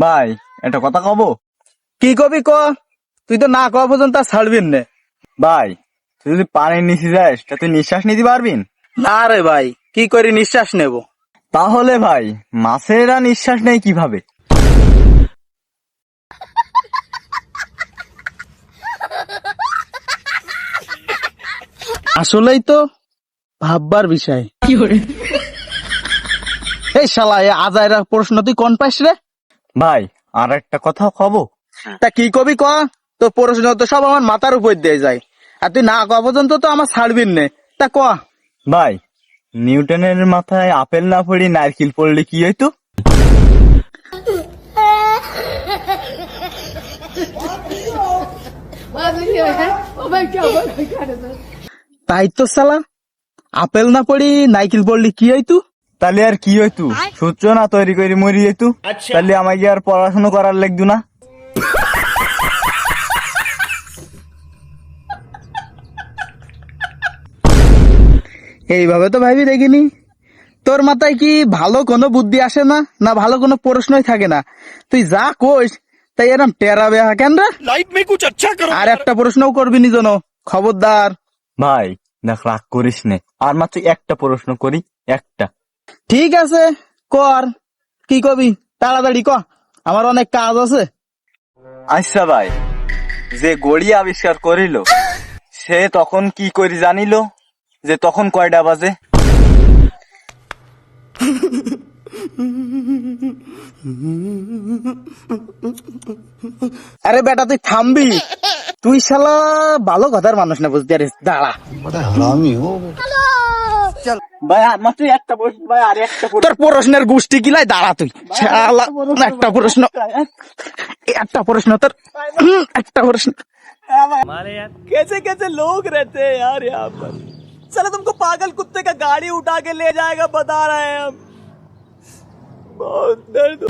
ভাই একটা কথা কব। কি কবি ক, তুই তো না কওয়া পর্যন্ত আর ছাড়বিন নে। ভাই তুই যদি পানির নিচে যাস তা তুই নিঃশ্বাস নিতে পারবিন? না রে ভাই, কি করে নিঃশ্বাস নেব? তাহলে ভাই মাছেরা নিঃশ্বাস নেয় কিভাবে? আসলেই তো ভাববার বিষয়। এই শালা, এ আজাইরা প্রশ্ন তুই কোন পাইস রে? ভাই আর একটা কথা কব। তা কি কবি ক, তোর প্রশ্ন তো সব আমার মাথার উপর দিয়ে যায়, আর তুই না কওয়া পর্যন্ত তো আমার ছাড়বিন নে। তা ক। ভাই নিউটনের মাথায় আপেল না পড়ি নারকেল পড়লে কি হইতো? তাই তো শালা, আপেল না পড়ি নাইকেল পড়লি কি হইতু? তাহলে আর কি হইতো? সূত্র না তৈরি করে মরি যেত। তাহলে আমাকে আর পড়াশোনা করার লাগতো না। এইভাবে তো ভাবি দেখিনি। তোর মাথায় কি ভালো কোনো বুদ্ধি আসে না, না ভালো কোনো প্রশ্নই থাকে না? তুই যা কোস তাই এরম টেরা বেহা কেন রে? लाइफ में कुछ अच्छा करो। আর একটা প্রশ্নও করবি নি যেন, খবরদার। ভাই দেখ রাগ করিস নে, আর মাত্র একটা প্রশ্ন করি, একটা। ঠিক আছে, কর। কি কবি তাড়াতাড়ি ক, আমার অনেক কাজ আছে। আচ্ছা ভাই, যে গড়ি আবিষ্কার করিল সে তখন কি করে জানিল যে তখন কয়টা বাজে? আরে বেটা তুই থামবি? তুই শালা ভালো কথার মানুষ না, বুঝতে পারিস? দাঁড়া। ভাই আর মাত্র একটা প্রশ্ন, ভাই আর একটা প্রশ্ন। তোর প্রশ্নের গোষ্ঠী গিলাই, দাঁড়া তুই শালা। একটা প্রশ্ন, একটা প্রশ্ন তোর, একটা প্রশ্ন। कैसे कैसे लोग रहते हैं यार यहाँ पर। साला तुमको पागल कुत्ते का गाड़ी उठा के ले जाएगा बता रहे हैं हम। बहुत दर्द